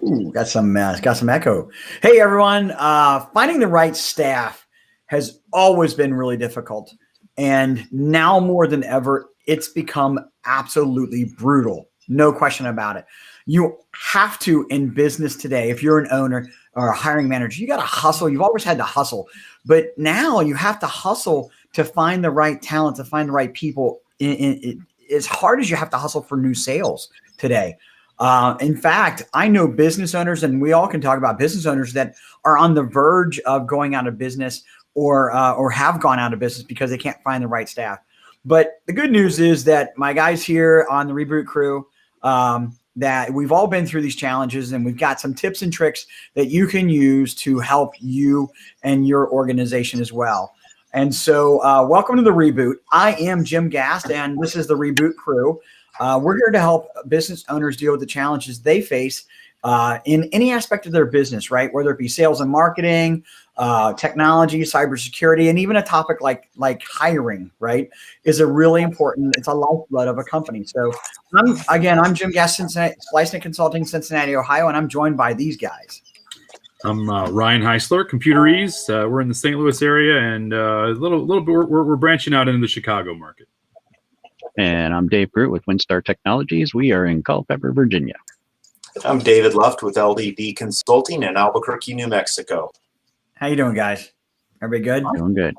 Ooh, got some echo. Hey everyone, finding the right staff has always been really difficult, and now more than ever, it's become absolutely brutal. No question about it. You have to in business today. If you're an owner or a hiring manager, you got to hustle. You've always had to hustle, but now you have to hustle to find the right talent, to find the right people. As hard as you have to hustle for new sales today. In fact, I know business owners, and we all can talk about business owners that are on the verge of going out of business or have gone out of business because they can't find the right staff. But the good news is that my guys here on the Reboot crew, that we've all been through these challenges, and we've got some tips and tricks that you can use to help you and your organization as well. And so welcome to the Reboot. I am Jim Gast, and this is the Reboot crew. We're here to help business owners deal with the challenges they face in any aspect of their business, right? Whether it be sales and marketing, technology, cybersecurity, and even a topic like hiring, right, is a really important, it's a lifeblood of a company. So I'm Jim Gast, Splicing Consulting, Cincinnati, Ohio, and I'm joined by these guys. I'm Ryan Heisler, Computeries. We're in the St. Louis area, and a little bit we're branching out into the Chicago market. And I'm Dave Groot with WinStar Technologies. We are in Culpeper, Virginia. I'm David Luft with LDD Consulting in Albuquerque, New Mexico. How you doing, guys? Everybody good? Doing good.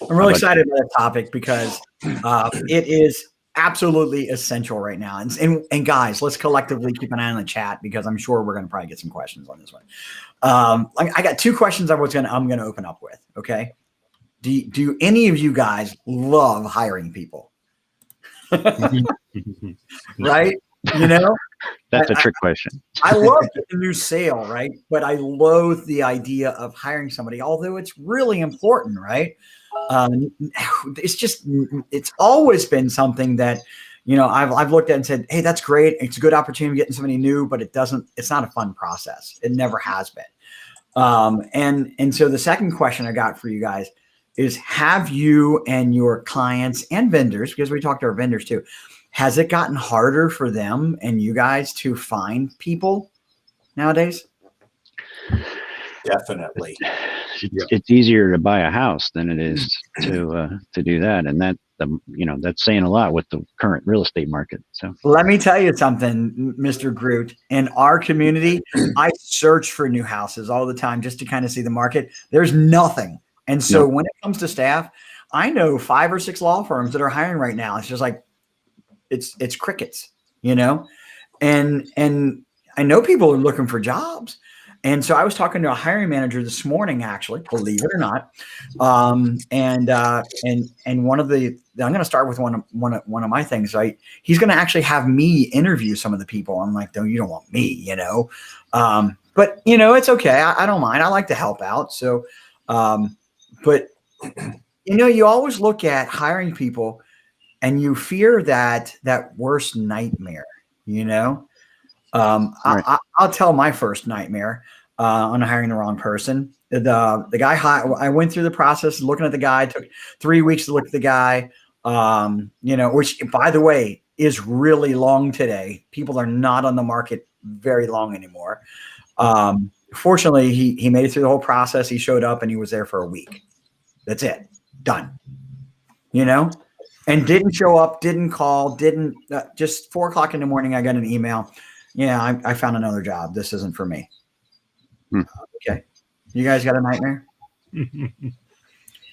I'm really excited about that topic because it is absolutely essential right now. And guys, let's collectively keep an eye on the chat because I'm sure we're going to probably get some questions on this one. I got two questions I'm going to open up with. Okay. Do any of you guys love hiring people? Right? You know, that's a trick question. I love a new sale, right? But I loathe the idea of hiring somebody, although it's really important, right? It's always been something that, you know, I've looked at and said, hey, that's great. It's a good opportunity getting somebody new, but it's not a fun process. It never has been. And so the second question I got for you guys is, have you and your clients and vendors, because we talked to our vendors too, has it gotten harder for them and you guys to find people nowadays? Definitely. It's easier to buy a house than it is to do that, and that's saying a lot with the current real estate market. So let me tell you something, Mr. Groot. In our community, I search for new houses all the time just to kind of see the market. There's nothing. And so when it comes to staff, I know 5 or 6 law firms that are hiring right now. It's just like, it's crickets, you know? And I know people are looking for jobs. And so I was talking to a hiring manager this morning, actually, believe it or not. And one of the, I'm going to start with one of my things, right? He's going to actually have me interview some of the people. I'm like, no, you don't want me, you know? But you know, it's okay. I don't mind. I like to help out. So, but you know, you always look at hiring people and you fear that worst nightmare, you know? Right. I'll tell my first nightmare on hiring the wrong person. The guy, I went through the process looking at the guy. It took 3 weeks to look at the guy, you know, which, by the way, is really long today. People are not on the market very long anymore. Fortunately, he made it through the whole process. He showed up and he was there for a week. That's it. Done. You know? And didn't show up, didn't call, just 4 o'clock in the morning, I got an email. Yeah, I found another job. This isn't for me. Okay. You guys got a nightmare?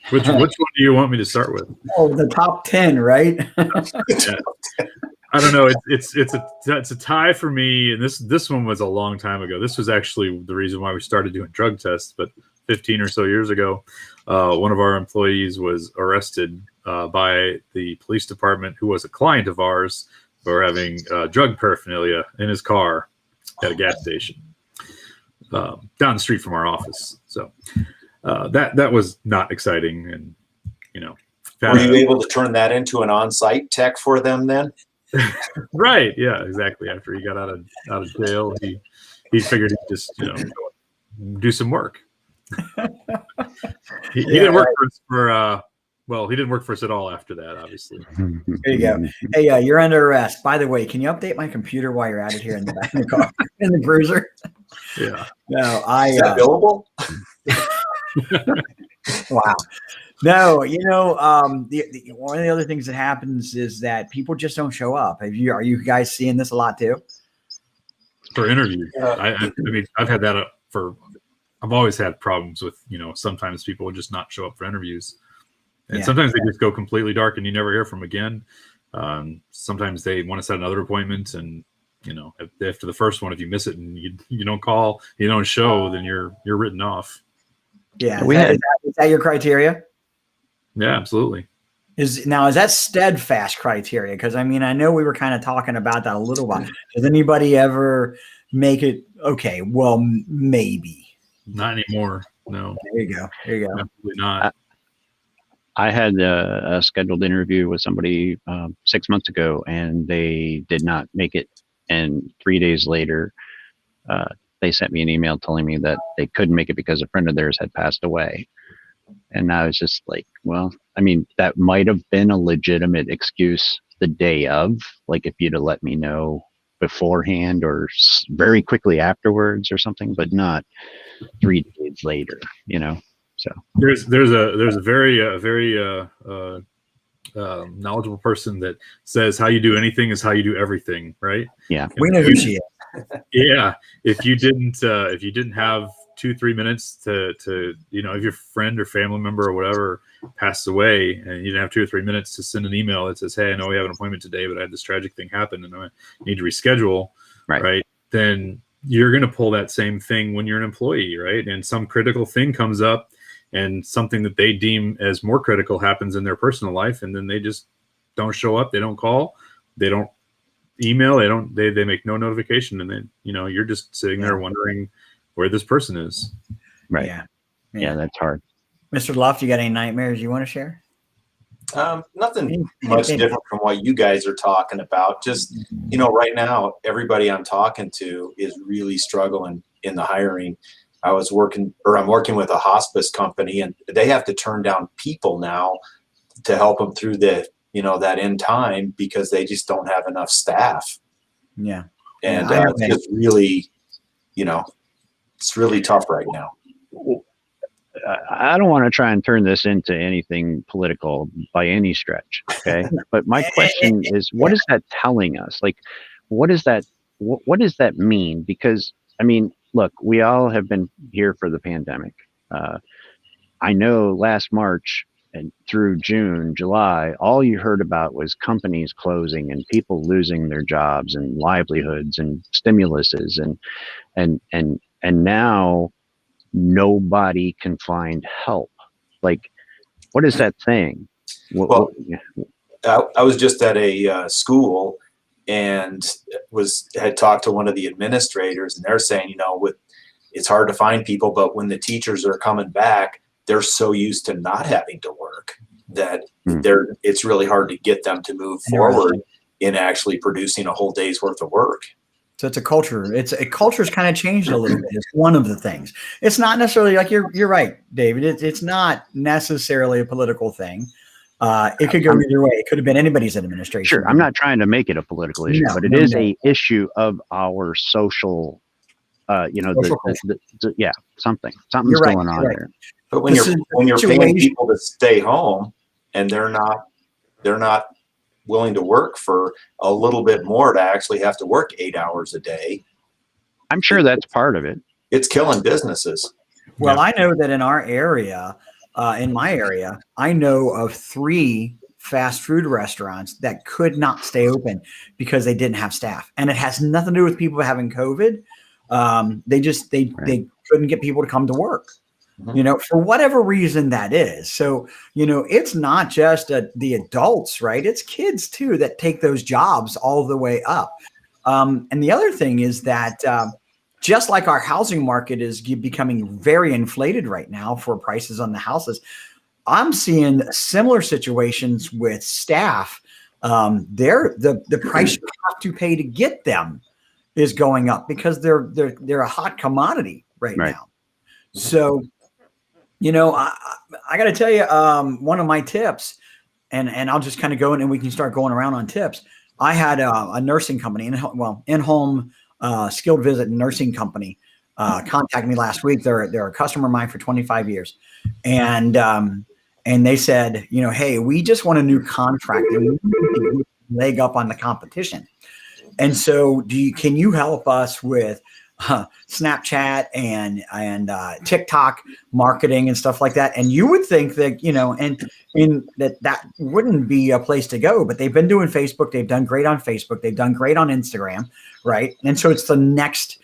Which one do you want me to start with? Oh, the top 10, right? Yeah. I don't know. It's a tie for me. And this one was a long time ago. This was actually the reason why we started doing drug tests. But 15 or so years ago, one of our employees was arrested by the police department, who was a client of ours, for having drug paraphernalia in his car at a gas station down the street from our office. So that was not exciting. And, you know. Were you able to turn that into an on-site tech for them then? Right. Yeah, exactly. After he got out of jail, he figured he'd just, you know, do some work. He didn't work for us for well, he didn't work for us at all after that, obviously. There you go. Hey, you're under arrest. By the way, can you update my computer while you're at it here in the back of the car, in the cruiser? Yeah. No, Is that billable? wow. No, one of the other things that happens is that people just don't show up. Are you guys seeing this a lot too? For interviews, I mean, I've had that I've always had problems with, sometimes people will just not show up for interviews, and sometimes they just go completely dark and you never hear from them again. Sometimes they want to set another appointment, and after the first one, if you miss it and you don't call, you don't show, then you're written off. Yeah, is that your criteria? Yeah, absolutely. Is that steadfast criteria? Because I mean, I know we were kind of talking about that a little while. Does anybody ever make it okay? Well, maybe not anymore. No. There you go. Absolutely not. I had a scheduled interview with somebody 6 months ago, and they did not make it. And 3 days later, they sent me an email telling me that they couldn't make it because a friend of theirs had passed away. And I was just like, well, I mean, that might have been a legitimate excuse the day of, like if you'd have let me know beforehand or very quickly afterwards or something, but not 3 days later, So there's a very knowledgeable person that says how you do anything is how you do everything, right? Yeah, we know who she is. Yeah, if you didn't have 2-3 minutes to if your friend or family member or whatever passed away and you didn't have 2 or 3 minutes to send an email that says, hey, I know we have an appointment today, but I had this tragic thing happen and I need to reschedule, right? Then you're going to pull that same thing when you're an employee, right? And some critical thing comes up and something that they deem as more critical happens in their personal life, and then they just don't show up, they don't call, they don't email, they make no notification, and then you're just sitting there wondering where this person is. Right. Yeah, that's hard. Mr. Luft, you got any nightmares you want to share? Nothing much different from what you guys are talking about. Just, right now, everybody I'm talking to is really struggling in the hiring. I'm working with a hospice company, and they have to turn down people now to help them through that end time because they just don't have enough staff. Yeah. And it's just really, it's really tough right now. I don't want to try and turn this into anything political by any stretch, okay? But my question is, what is that telling us? Like, what does that mean? Because, I mean, look, we all have been here for the pandemic. I know last March and through June, July, all you heard about was companies closing and people losing their jobs and livelihoods and stimuluses and now nobody can find help. Like, what is that saying? I was just at a school and had talked to one of the administrators, and they're saying, it's hard to find people, but when the teachers are coming back, they're so used to not having to work that it's really hard to get them to move forward in actually producing a whole day's worth of work. So it's a culture. Culture's kind of changed a little bit. It's one of the things. It's not necessarily like you're right, David. It's not necessarily a political thing. It could go either way. It could have been anybody's administration. Sure, I'm not trying to make it a political issue, but it is a issue of our social. Something's going on there. But when you're paying people to stay home and they're not willing to work for a little bit more to actually have to work 8 hours a day, I'm sure that's part of it. It's killing businesses. Well, I know that in our area, in my area, I know of 3 fast food restaurants that could not stay open because they didn't have staff, and it has nothing to do with people having COVID. They couldn't get people to come to work, for whatever reason that is. So, it's not just the adults, right? It's kids too that take those jobs all the way up. And the other thing is that just like our housing market is becoming very inflated right now for prices on the houses, I'm seeing similar situations with staff. The price you have to pay to get them is going up because they're a hot commodity right now. So, I got to tell you, one of my tips, and I'll just kind of go in and we can start going around on tips. I had a nursing company, InHome skilled visit nursing company contacted me last week. They're a customer of mine for 25 years, and they said, hey, we just want a new contract and we need to get a leg up on the competition. And so, can you help us with Snapchat and TikTok marketing and stuff like that? And you would think that, and that wouldn't be a place to go, but they've been doing Facebook. They've done great on Facebook. They've done great on Instagram. Right. And so it's the next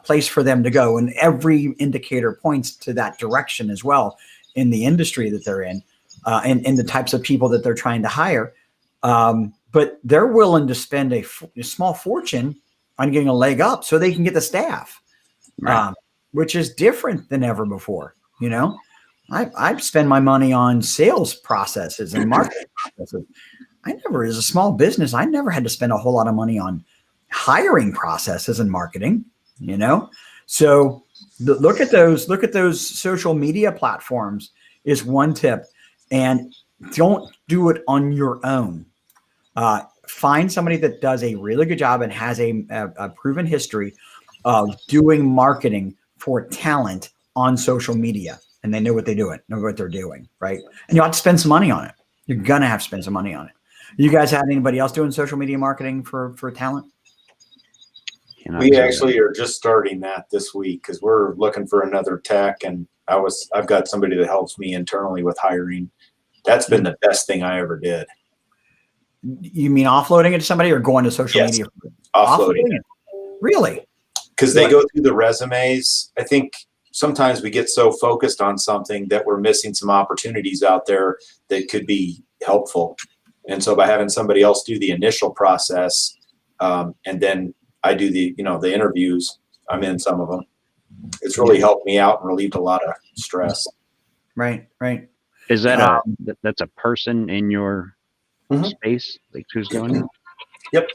place for them to go. And every indicator points to that direction as well in the industry that they're in, and the types of people that they're trying to hire. But they're willing to spend a small fortune on getting a leg up so they can get the staff, Right. Which is different than ever before. I spend my money on sales processes and marketing processes. As a small business, I never had to spend a whole lot of money on hiring processes and marketing, So look at those social media platforms is one tip, and don't do it on your own. Find somebody that does a really good job and has a proven history of doing marketing for talent on social media, and they know what they're doing, right? And you have to spend some money on it. You're gonna have to spend some money on it. You guys have anybody else doing social media marketing for talent? We actually are just starting that this week because we're looking for another tech, and I've got somebody that helps me internally with hiring. That's been the best thing I ever did. You mean offloading it to somebody or going to social media? Offloading it. Really? Because they go through the resumes. I think sometimes we get so focused on something that we're missing some opportunities out there that could be helpful. And so by having somebody else do the initial process, and then I do the interviews, I'm in some of them. It's really helped me out and relieved a lot of stress. Right. Is that that's a person in your space, like who's doing it? Yep.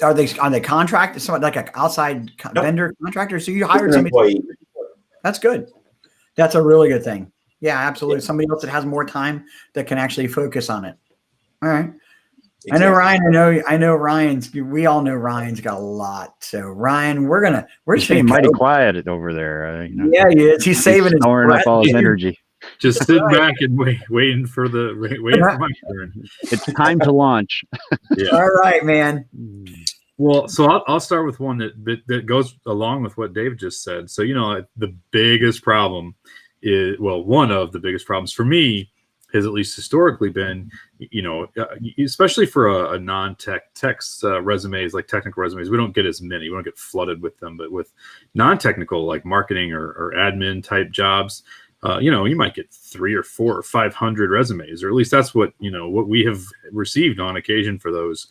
Are they contracted? Someone like an outside vendor contractor? So you hired somebody. Employee. That's good. That's a really good thing. Yeah, absolutely. Yeah. Somebody else that has more time that can actually focus on it. All right. Exactly. I know Ryan. I know Ryan's. We all know Ryan's got a lot. So Ryan, we're just being mighty quiet over there. Yeah, he is. He's saving his storing up all his energy. Just sit back and waiting for my turn. It's time to launch. Yeah. All right, man. Well, so I'll start with one that goes along with what Dave just said. So the biggest problem is, one of the biggest problems for me has at least historically been, especially for a non-tech resumes, like technical resumes, we don't get as many. We don't get flooded with them. But with non-technical, like marketing or admin type jobs, you might get 300 or 400 or 500 resumes, or at least that's what we have received on occasion for those.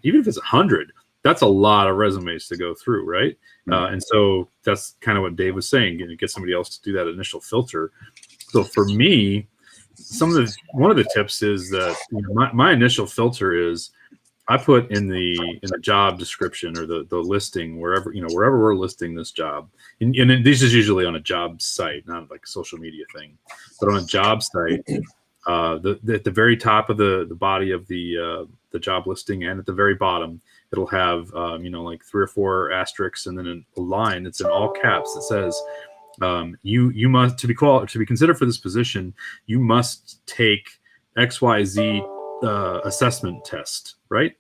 Even if it's 100, that's a lot of resumes to go through, right? Mm-hmm. And so that's kind of what Dave was saying. Get somebody else to do that initial filter. So for me, one of the tips is that my initial filter is I put in the job description or the listing wherever we're listing this job, and this is usually on a job site, not like a social media thing, but on a job site, at the very top of the body of the job listing and at the very bottom, it'll have like 3 or 4 asterisks and then a line that's in all caps that says, you must to be considered for this position, you must take XYZ assessment test, right?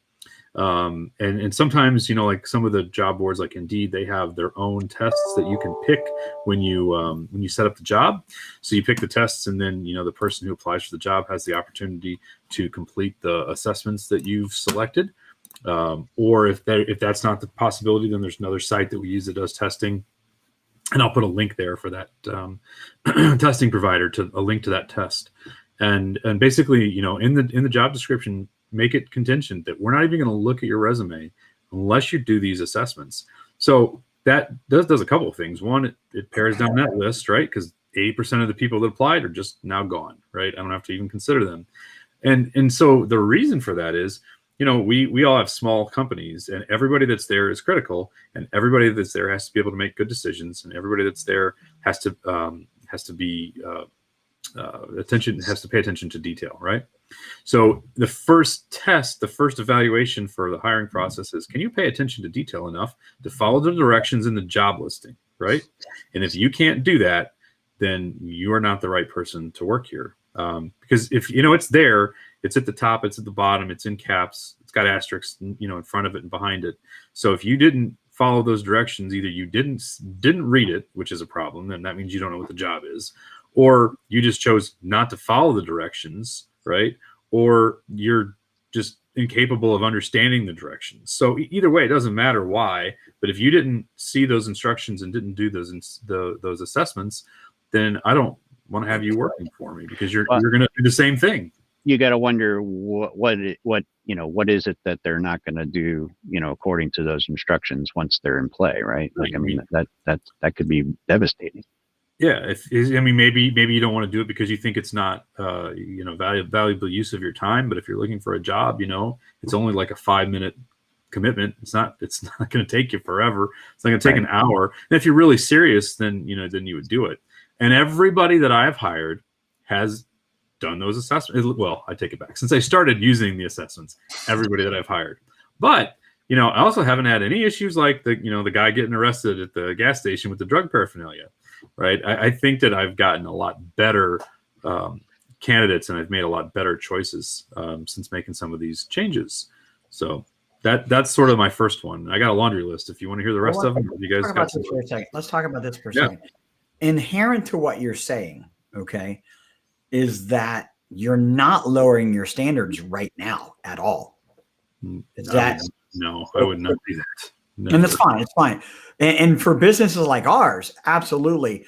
And sometimes like some of the job boards like Indeed, they have their own tests that you can pick when you set up the job. So you pick the tests, and then the person who applies for the job has the opportunity to complete the assessments that you've selected. Or if that's not the possibility, then there's another site that we use that does testing. And I'll put a link there for that testing provider to a link to that test. And basically, in the job description, make it contingent that we're not even going to look at your resume unless you do these assessments. So that does a couple of things. One, it pares down that list, right? Because 80% of the people that applied are just now gone, right? I don't have to even consider them. And so the reason for that is, we all have small companies, and everybody that's there is critical, and everybody that's there has to be able to make good decisions, and everybody that's there has to be has to pay attention to detail, right? So the first test, the first evaluation for the hiring process is, can you pay attention to detail enough to follow the directions in the job listing, right? And if you can't do that, then you are not the right person to work here. Because if it's there, it's at the top, it's at the bottom, it's in caps, it's got asterisks, in front of it and behind it. So if you didn't follow those directions, either you didn't read it, which is a problem, and that means you don't know what the job is, or you just chose not to follow the directions, right? Or you're just incapable of understanding the directions. So either way, it doesn't matter why. But if you didn't see those instructions and didn't do those assessments, then I don't want to have you working for me, because you're going to do the same thing. You got to wonder what is it that they're not going to do, according to those instructions once they're in play, right? Like, I mean, that could be devastating. Yeah, maybe you don't want to do it because you think it's not valuable use of your time. But if you're looking for a job, it's only like a 5-minute commitment. It's not going to take you forever. It's not going to take an hour. And if you're really serious, then you would do it. And everybody that I've hired has done those assessments. Well, I take it back. Since I started using the assessments, everybody that I've hired. But I also haven't had any issues like the guy getting arrested at the gas station with the drug paraphernalia. Right. I think that I've gotten a lot better candidates, and I've made a lot better choices since making some of these changes. So that's sort of my first one. I got a laundry list. If you want to hear the rest of them, you guys got some. Let's talk about this for a second. Inherent to what you're saying, okay, is that you're not lowering your standards right now at all. Is that? No, I would not do that. No. And that's fine. It's fine. And for businesses like ours, absolutely.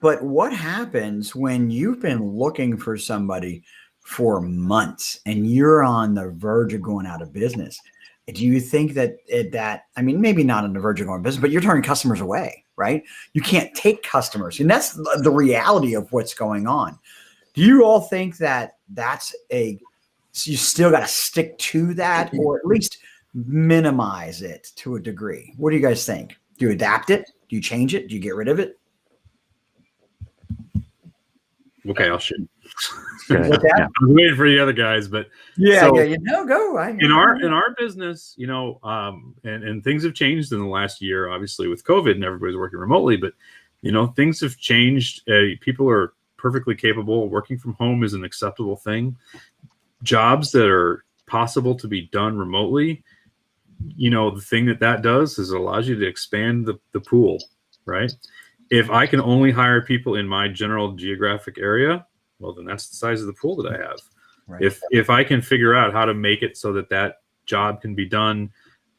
But what happens when you've been looking for somebody for months and you're on the verge of going out of business? Do you think that maybe not on the verge of going out of business, but you're turning customers away, right? You can't take customers. And that's the reality of what's going on. Do you all think that you still got to stick to that, or at least minimize it to a degree? What do you guys think? Do you adapt it? Do you change it? Do you get rid of it? Okay, I'll shoot. Yeah. I'm waiting for the other guys, but go. In our business, and things have changed in the last year, obviously with COVID and everybody's working remotely, but things have changed. People are perfectly capable. Working from home is an acceptable thing. Jobs that are possible to be done remotely, the thing that does is it allows you to expand the pool, right? If I can only hire people in my general geographic area, well, then that's the size of the pool that I have. Right. If I can figure out how to make it so that job can be done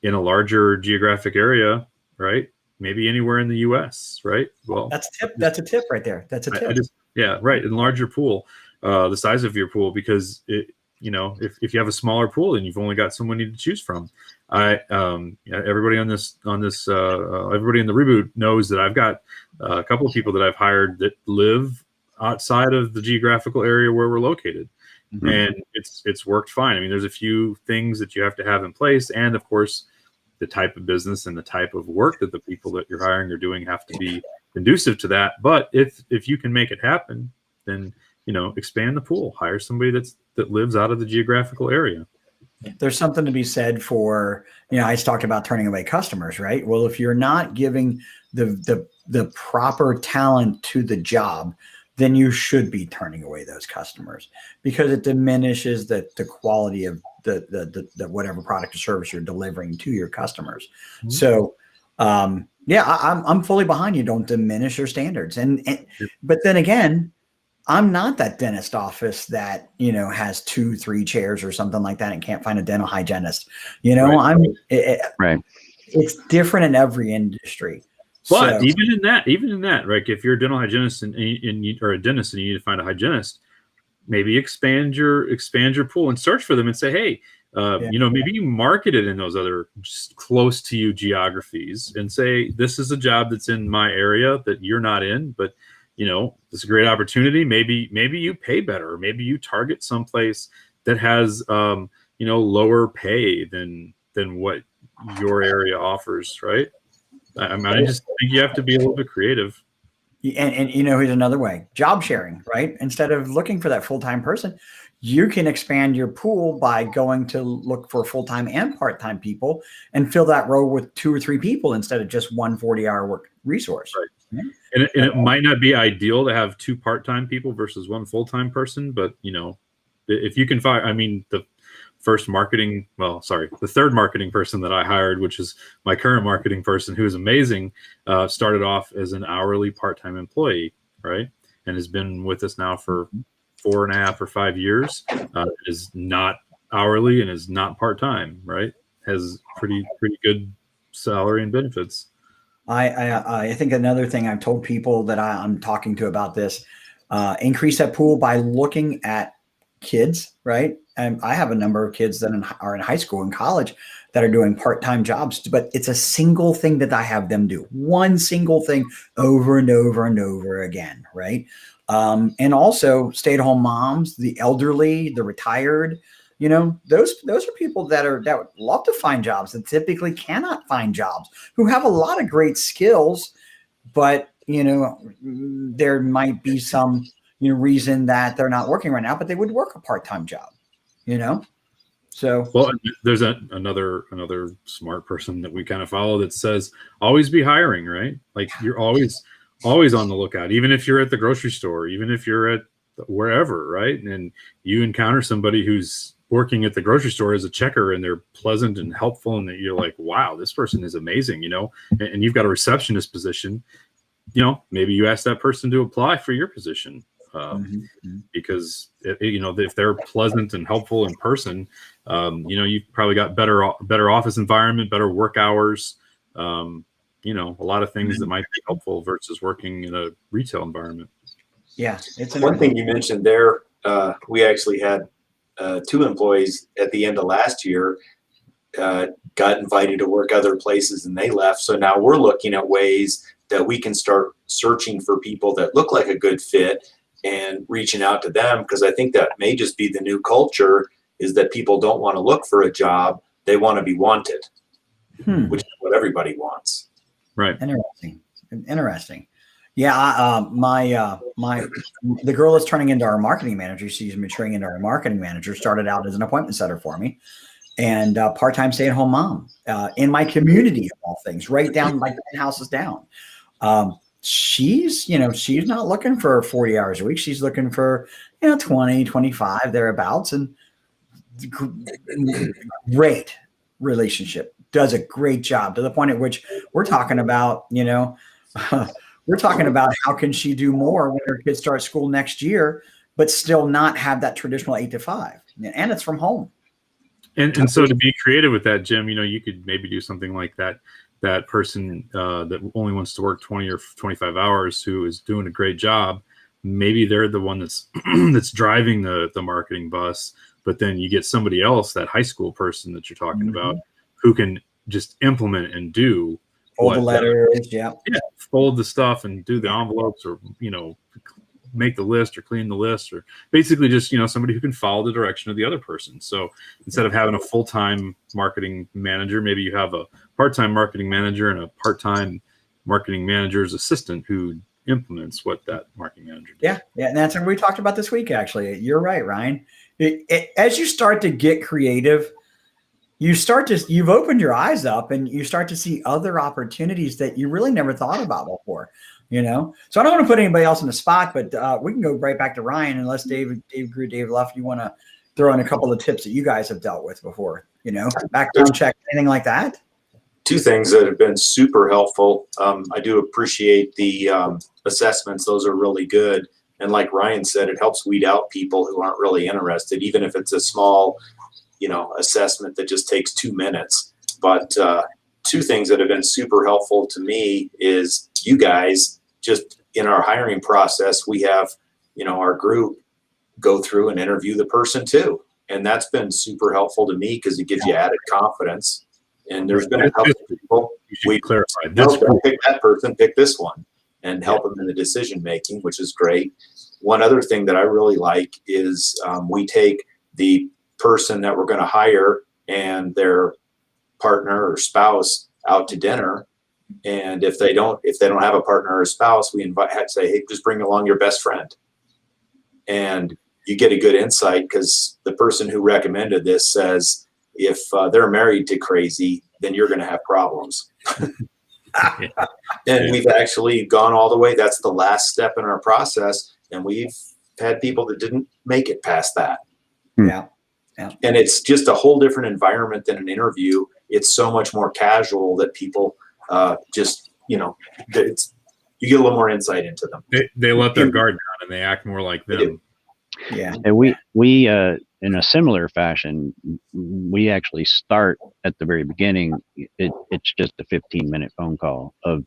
in a larger geographic area, right? Maybe anywhere in the U.S., right? Well, that's a tip right there. That's a tip. Right. In larger pool, the size of your pool, because if you have a smaller pool and you've only got so many to choose from, everybody on this, everybody in the Reboot knows that I've got a couple of people that I've hired that live outside of the geographical area where we're located. Mm-hmm. And it's worked fine. I mean, there's a few things that you have to have in place. And of course, the type of business and the type of work that the people that you're hiring are doing have to be conducive to that. But if you can make it happen, then, expand the pool, hire somebody that lives out of the geographical area. There's something to be said for, I talked about turning away customers, right? Well, if you're not giving the proper talent to the job, then you should be turning away those customers, because it diminishes the quality of the whatever product or service you're delivering to your customers. Mm-hmm. So, I'm fully behind you. Don't diminish your standards. But then again, I'm not that dentist office that, has 2-3 chairs or something like that and can't find a dental hygienist. Right. It's different in every industry. But even in that, right? If you're a dental hygienist or a dentist and you need to find a hygienist, maybe expand your pool and search for them and say, hey, maybe you market it in those other just close to you geographies and say, this is a job that's in my area that you're not in, but this is a great opportunity. Maybe you pay better, or maybe you target someplace that has lower pay than what your area offers, right? I just think you have to be a little bit creative. And here's another way: job sharing, right? Instead of looking for that full-time person, you can expand your pool by going to look for full-time and part-time people and fill that role with 2 or 3 people instead of just one 40-hour work resource. Right. And it might not be ideal to have 2 part-time people versus 1 full-time person, but if you can find, I mean, the third marketing person that I hired, which is my current marketing person, who is amazing, started off as an hourly part-time employee, right? And has been with us now for 4.5 or 5 years. Is not hourly and is not part-time, right? Has pretty good salary and benefits. I think another thing I've told people that I'm talking to about this, increase that pool by looking at kids, right? And I have a number of kids that are in high school and college that are doing part-time jobs, but it's a single thing that I have them do, one single thing over and over and over again, right? And also stay-at-home moms, the elderly, the retired, those are people that would love to find jobs that typically cannot find jobs, who have a lot of great skills, but there might be some reason that they're not working right now, but they would work a part-time job, So, well, there's another smart person that we kind of follow that says always be hiring, right? Like you're always on the lookout, even if you're at the grocery store, even if you're at wherever, right? And you encounter somebody who's working at the grocery store as a checker and they're pleasant and helpful, and that you're like, wow, this person is amazing, and you've got a receptionist position, maybe you ask that person to apply for your position. Because if they're pleasant and helpful in person, you've probably got better office environment, better work hours, a lot of things that might be helpful versus working in a retail environment. Yeah, it's one thing you mentioned there. We actually had 2 employees at the end of last year got invited to work other places and they left. So now we're looking at ways that we can start searching for people that look like a good fit and reaching out to them, because I think that may just be the new culture, is that people don't want to look for a job. They want to be wanted, which is what everybody wants. Right. Interesting. Yeah. The girl that's turning into our marketing manager, she's maturing into our marketing manager, started out as an appointment setter for me, and part-time stay-at-home mom in my community, of all things, right down like 10 houses down. She's not looking for 40 hours a week. She's looking for, 20, 25 thereabouts, and great relationship, does a great job, to the point at which we're talking about, we're talking about how can she do more when her kids start school next year, but still not have that traditional 8 to 5. And it's from home. And so to be creative with that, Jim, you could maybe do something like that person that only wants to work 20 or 25 hours, who is doing a great job. Maybe they're the one that's that's driving the marketing bus, but then you get somebody else, that high school person that you're talking about, who can just implement and do all the letters, fold the stuff and do the envelopes, or make the list or clean the list, or basically just somebody who can follow the direction of the other person. So instead of having a full-time marketing manager, maybe you have a part-time marketing manager and a part-time marketing manager's assistant who implements what that marketing manager does. Yeah, and that's what we talked about this week. Actually, you're right, Ryan. As you start to get creative, you've opened your eyes up and you start to see other opportunities that you really never thought about before. So I don't want to put anybody else in the spot, but we can go right back to Ryan, unless Dave left. You want to throw in a couple of tips that you guys have dealt with before, background check, anything like that? 2 things that have been super helpful. I do appreciate the assessments. Those are really good. And like Ryan said, it helps weed out people who aren't really interested, even if it's a small, assessment that just takes 2 minutes. But 2 things that have been super helpful to me is, you guys, just in our hiring process, we have, our group go through and interview the person too. And that's been super helpful to me, because it gives you added confidence. And there's been a couple of people, we clarify, don't pick that person, pick this one, and help them in the decision making, which is great. One other thing that I really like is we take the person that we're going to hire and their partner or spouse out to dinner. And if they don't have a partner or a spouse, we say, hey, just bring along your best friend. And you get a good insight because the person who recommended this says if they're married to crazy, then you're going to have problems. And we've actually gone all the way. That's the last step in our process. And we've had people that didn't make it past that. Yeah. Yeah. And it's just a whole different environment than an interview. It's so much more casual that people just, you know, you get a little more insight into them. They let their guard down and they act more like them. Yeah. And we in a similar fashion, we actually start at the very beginning. It's just a 15-minute phone call of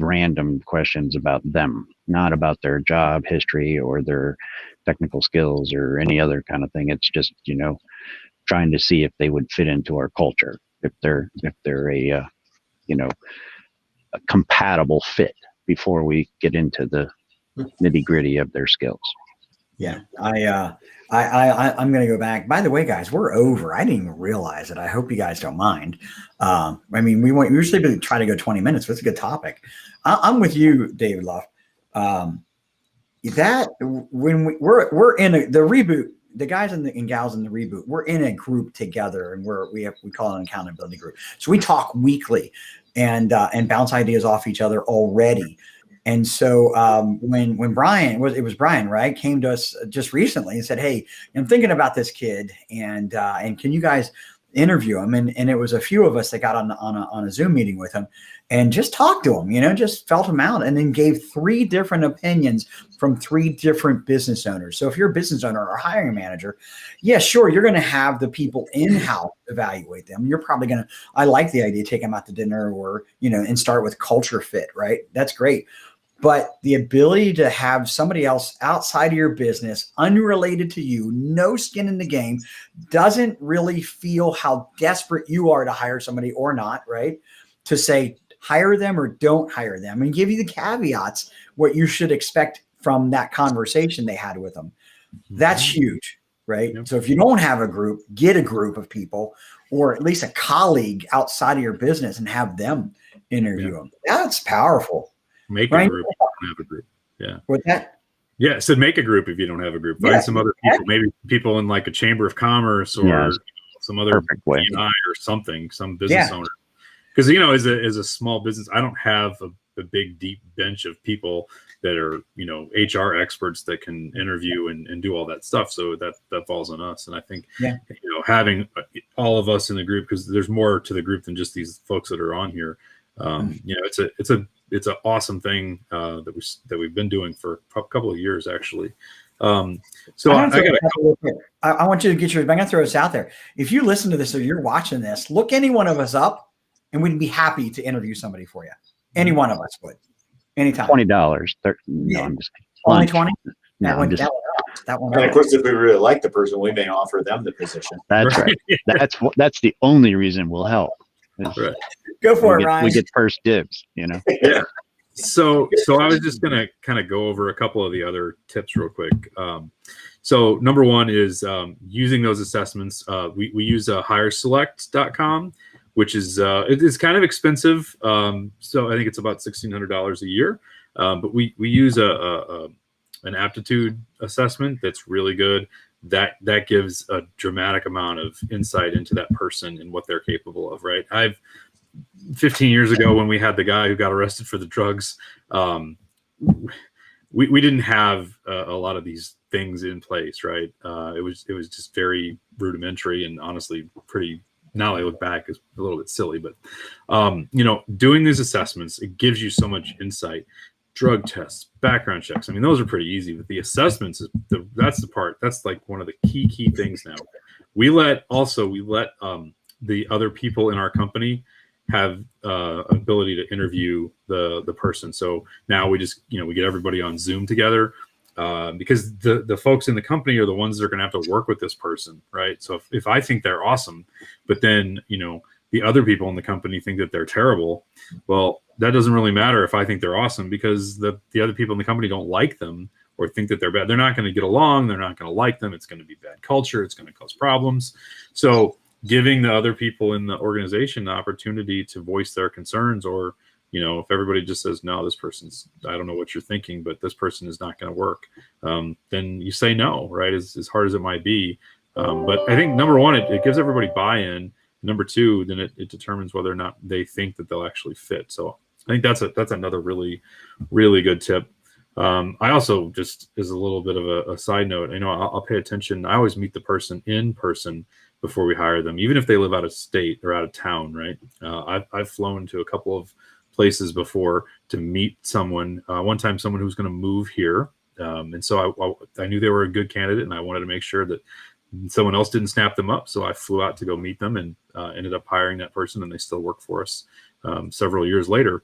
random questions about them, not about their job history or their technical skills or any other kind of thing. It's just, you know, trying to see if they would fit into our culture, if they're a you know, a compatible fit before we get into the nitty-gritty of their skills. Yeah, I'm going to go back. By the way, guys, we're over. I didn't even realize it. I hope you guys don't mind. I mean, we usually try to go 20 minutes, but it's a good topic. I'm with you, David Luff. That when we're in the reboot, the guys and gals in the reboot, we're in a group together, and we call it an accountability group. So we talk weekly and bounce ideas off each other already. And so when Brian Brian, right, came to us just recently and said, "Hey, I'm thinking about this kid, and can you guys interview him?" And it was a few of us that got on a Zoom meeting with him and just talked to him, you know, just felt him out, and then gave 3 different opinions from 3 different business owners. So if you're a business owner or hiring manager, yeah, sure, you're going to have the people in-house evaluate them. You're probably going to, I like the idea, take them out to dinner or, you know, and start with culture fit, right? That's great. But the ability to have somebody else outside of your business, unrelated to you, no skin in the game, doesn't really feel how desperate you are to hire somebody or not, right? To say, hire them or don't hire them, and give you the caveats, what you should expect from that conversation they had with them. That's huge, right? Yep. So if you don't have a group, get a group of people, or at least a colleague outside of your business, and have them interview them. That's powerful. Make a group if you don't have a group. Yeah. What's that? Yeah. So make a group if you don't have a group. Find some other people, maybe people in like a chamber of commerce or some other P&I or something, some business owner. Because, you know, as a small business, I don't have a big, deep bench of people that are, you know, HR experts that can interview and do all that stuff. So that falls on us. And I think, you know, having all of us in the group, because there's more to the group than just these folks that are on here. You know, it's an awesome thing that we've been doing for a couple of years, actually. So I want you to get yours. I'm going to throw this out there. If you listen to this or you're watching this, look any one of us up, and we'd be happy to interview somebody for you. Any one of us would, anytime. $20. No, I'm just only 20. No, that one. And of course, if we really like the person, we may offer them the position. That's right. That's the only reason we'll help. Right. Go for it, Ryan. We get first dibs, you know. Yeah. So I was just gonna kind of go over a couple of the other tips real quick. So number one is using those assessments. We use hireselect.com, which is it's kind of expensive. So I think it's about $1,600 a year. But we use an aptitude assessment that's really good. That gives a dramatic amount of insight into that person and what they're capable of, right? 15 years ago, when we had the guy who got arrested for the drugs, we didn't have a lot of these things in place, right? It was just very rudimentary and honestly pretty, now I look back, is a little bit silly, but you know, doing these assessments, it gives you so much insight. Drug tests, background checks. I mean, those are pretty easy, but the assessments, that's the part. That's like one of the key things now. We let the other people in our company have ability to interview the person. So now we just, you know, we get everybody on Zoom together because the folks in the company are the ones that are going to have to work with this person, right? So if I think they're awesome, but then, you know, the other people in the company think that they're terrible, well, that doesn't really matter if I think they're awesome, because the other people in the company don't like them or think that they're bad. They're not going to get along. They're not going to like them. It's going to be bad culture. It's going to cause problems. So giving the other people in the organization the opportunity to voice their concerns or You know, if everybody just says, no, this person's, I don't know what you're thinking, but this person is not going to work, then you say no, right? As hard as it might be. But I think number one, it gives everybody buy-in. Number two, then it determines whether or not they think that they'll actually fit. So I think that's another really, really good tip. I also, just as a little bit of a side note, I'll pay attention. I always meet the person in person before we hire them, even if they live out of state or out of town, right? I've flown to a couple of places before to meet someone. One time, someone who was going to move here. And so I knew they were a good candidate, and I wanted to make sure that someone else didn't snap them up. So I flew out to go meet them, and ended up hiring that person, and they still work for us several years later.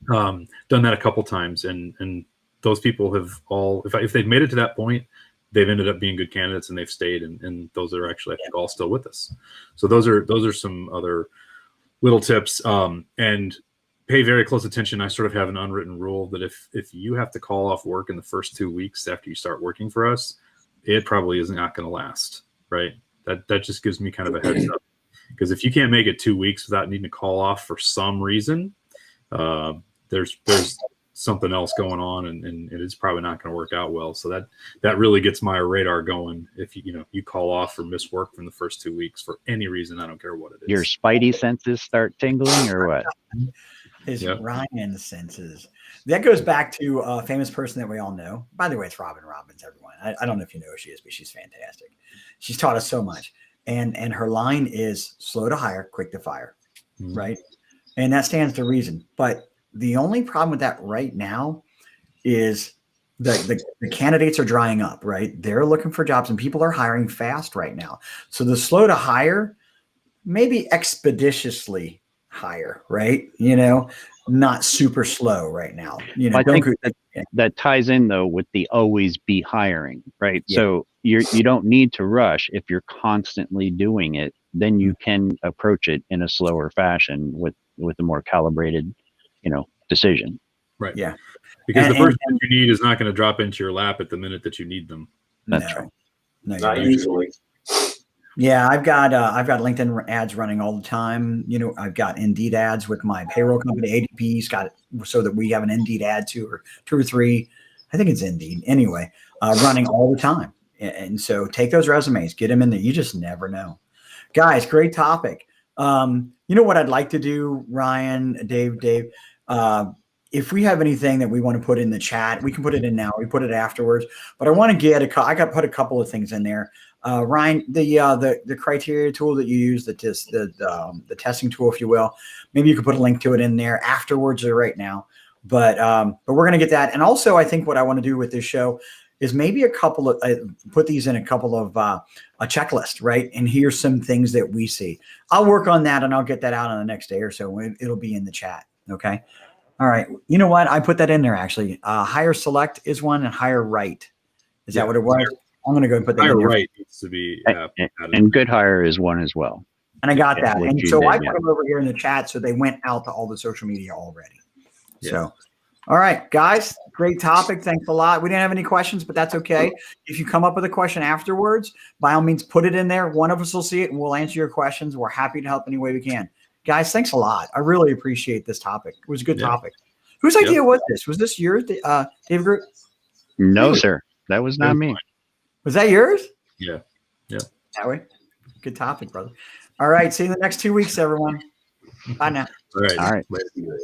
Done that a couple times, and those people have all, if they've made it to that point, they've ended up being good candidates, and they've stayed, and those are actually, I think, all still with us. So those are some other little tips, and pay very close attention. I sort of have an unwritten rule that if you have to call off work in the first 2 weeks after you start working for us, it probably is not going to last, right? That just gives me kind of a heads up, because if you can't make it 2 weeks without needing to call off for some reason, there's something else going on, and it's probably not going to work out well. So that really gets my radar going. If you call off or miss work from the first 2 weeks for any reason, I don't care what it is. Your spidey senses start tingling, or what? Ryan senses. That goes back to a famous person that we all know. By the way, it's Robin Robbins, everyone. I don't know if you know who she is, but she's fantastic. She's taught us so much. And her line is slow to hire, quick to fire, right? And that stands to reason. But the only problem with that right now is the candidates are drying up, right? They're looking for jobs, and people are hiring fast right now. So the slow to hire, maybe expeditiously hire, right? Not super slow right now. I think that ties in though with the always be hiring, right? Yeah. So you don't need to rush. If you're constantly doing it, then you can approach it in a slower fashion with a more calibrated, decision. Right. Yeah. Because the person that you need is not going to drop into your lap at the minute that you need them. That's right. No, not usually. Yeah, I've got LinkedIn ads running all the time. I've got Indeed ads with my payroll company. ADP's got it so that we have an Indeed ad two or three. I think it's Indeed anyway, running all the time. And so take those resumes, get them in there. You just never know, guys. Great topic. What I'd like to do, Ryan, Dave. If we have anything that we want to put in the chat, we can put it in now. We put it afterwards. But I want to get put a couple of things in there. Ryan, the criteria tool that you use, the testing tool, if you will, maybe you could put a link to it in there afterwards or right now. But we're going to get that. And also, I think what I want to do with this show is maybe put these in a couple of a checklist, right? And here's some things that we see. I'll work on that, and I'll get that out on the next day or so. It'll be in the chat. Okay. All right. You know what? I put that in there actually. Hire select is one, and hire right. Is that what it was? I'm going to go and put that in there. Right needs to be and good hire is one as well. And I got that. And so I put them over here in the chat, so they went out to all the social media already. Yeah. So, all right, guys, great topic. Thanks a lot. We didn't have any questions, but that's okay. If you come up with a question afterwards, by all means, put it in there. One of us will see it, and we'll answer your questions. We're happy to help any way we can. Guys, thanks a lot. I really appreciate this topic. It was a good topic. Whose idea was this? Was this yours, David Groot? No, sir. That was not me. Was that yours? Yeah. That way. Good topic, brother. All right. See you in the next 2 weeks, everyone. Bye now. All right. All right.